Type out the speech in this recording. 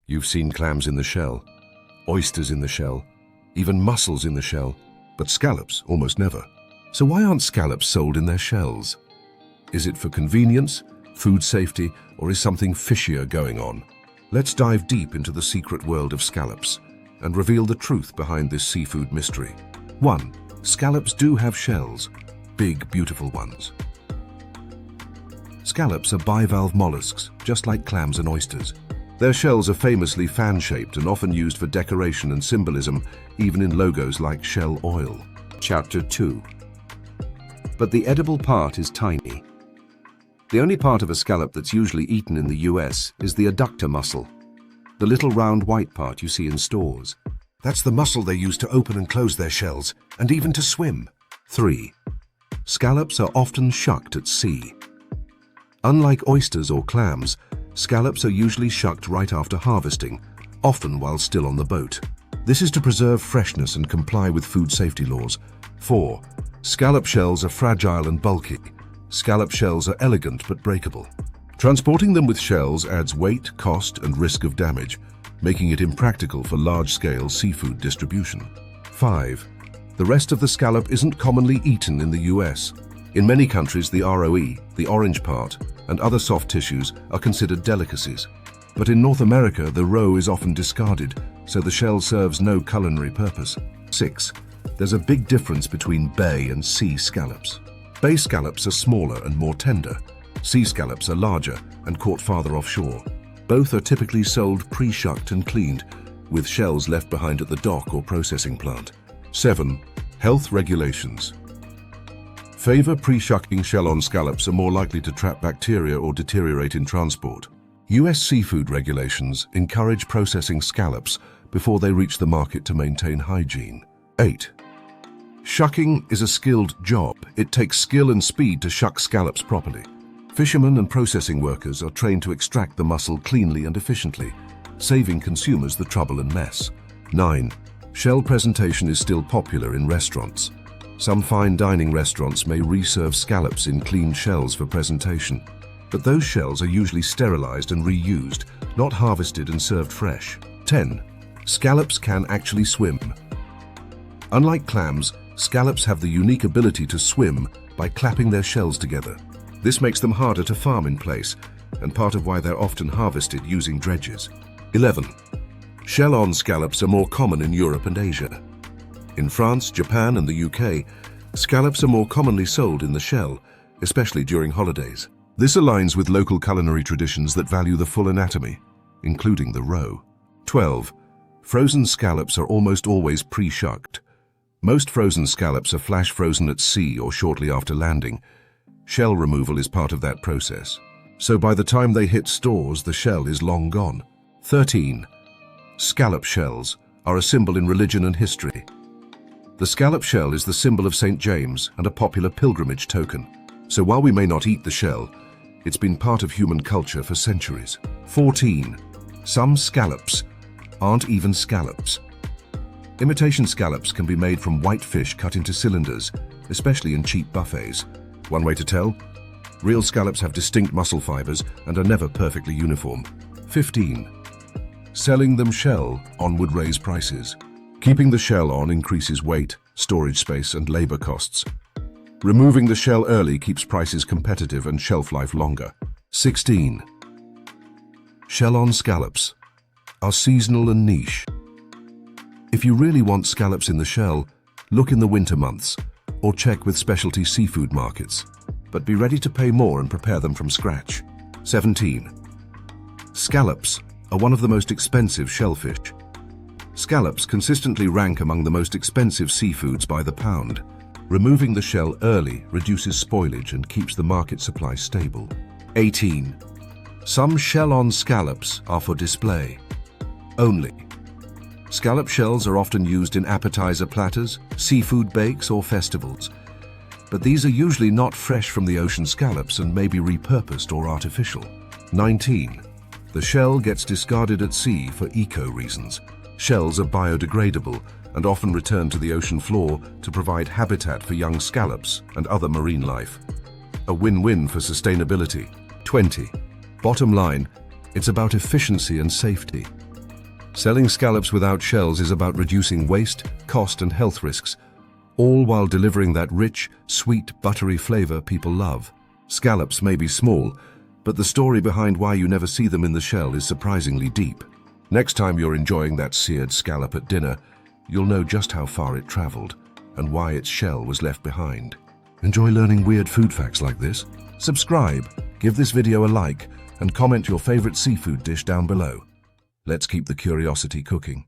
You've seen clams in the shell, oysters in the shell, even mussels in the shell, but scallops almost never. So why aren't scallops sold in their shells? Is it for convenience, food safety, or is something fishier going on? Let's dive deep into the secret world of scallops and reveal the truth behind this seafood mystery. 1. Scallops do have shells, big, beautiful ones. Scallops are bivalve mollusks, just like clams and oysters. Their shells are famously fan-shaped and often used for decoration and symbolism, even in logos like Shell Oil. Chapter 2. But the edible part is tiny. The only part of a scallop that's usually eaten in the US is the adductor muscle, the little round white part you see in stores. That's the muscle they use to open and close their shells, and even to swim. 3. Scallops are often shucked at sea. Unlike oysters or clams, scallops are usually shucked right after harvesting, often while still on the boat. This is to preserve freshness and comply with food safety laws. 4. Scallop shells are fragile and bulky. Scallop shells are elegant but breakable. Transporting them with shells adds weight, cost, and risk of damage, making it impractical for large-scale seafood distribution. 5. The rest of the scallop isn't commonly eaten in the US. In many countries, the ROE, the orange part, and other soft tissues are considered delicacies. But in North America, the roe is often discarded, so the shell serves no culinary purpose. 6. There's a big difference between bay and sea scallops. Bay scallops are smaller and more tender. Sea scallops are larger and caught farther offshore. Both are typically sold pre-shucked and cleaned, with shells left behind at the dock or processing plant. 7. Health regulations. Favor pre-shucking shell-on scallops are more likely to trap bacteria or deteriorate in transport. US seafood regulations encourage processing scallops before they reach the market to maintain hygiene. 8. Shucking is a skilled job. It takes skill and speed to shuck scallops properly. Fishermen and processing workers are trained to extract the muscle cleanly and efficiently, saving consumers the trouble and mess. 9. Shell presentation is still popular in restaurants. Some fine dining restaurants may reserve scallops in clean shells for presentation, but those shells are usually sterilized and reused, not harvested and served fresh. 10. Scallops can actually swim. Unlike clams, scallops have the unique ability to swim by clapping their shells together. This makes them harder to farm in place, and part of why they're often harvested using dredges. 11. Shell-on scallops are more common in Europe and Asia. In France, Japan, and the UK, scallops are more commonly sold in the shell, especially during holidays. This aligns with local culinary traditions that value the full anatomy, including the roe. 12. Frozen scallops are almost always pre-shucked. Most frozen scallops are flash frozen at sea or shortly after landing. Shell removal is part of that process. So by the time they hit stores, the shell is long gone. 13. Scallop shells are a symbol in religion and history. The scallop shell is the symbol of St. James and a popular pilgrimage token. So while we may not eat the shell, it's been part of human culture for centuries. 14. Some scallops aren't even scallops. Imitation scallops can be made from white fish cut into cylinders, especially in cheap buffets. One way to tell? Real scallops have distinct muscle fibers and are never perfectly uniform. 15. Selling them shell on would raise prices. Keeping the shell on increases weight, storage space, and labor costs. Removing the shell early keeps prices competitive and shelf life longer. 16. Shell-on scallops are seasonal and niche. If you really want scallops in the shell, look in the winter months or check with specialty seafood markets, but be ready to pay more and prepare them from scratch. 17. Scallops are one of the most expensive shellfish. Scallops consistently rank among the most expensive seafoods by the pound. Removing the shell early reduces spoilage and keeps the market supply stable. 18. Some shell-on scallops are for display only. Scallop shells are often used in appetizer platters, seafood bakes, or festivals. But these are usually not fresh from the ocean scallops and may be repurposed or artificial. 19. The shell gets discarded at sea for eco reasons. Shells are biodegradable and often return to the ocean floor to provide habitat for young scallops and other marine life. A win-win for sustainability. 20. Bottom line, it's about efficiency and safety. Selling scallops without shells is about reducing waste, cost, and health risks, all while delivering that rich, sweet, buttery flavor people love. Scallops may be small, but the story behind why you never see them in the shell is surprisingly deep. Next time you're enjoying that seared scallop at dinner, you'll know just how far it traveled and why its shell was left behind. Enjoy learning weird food facts like this? Subscribe, give this video a like, and comment your favorite seafood dish down below. Let's keep the curiosity cooking.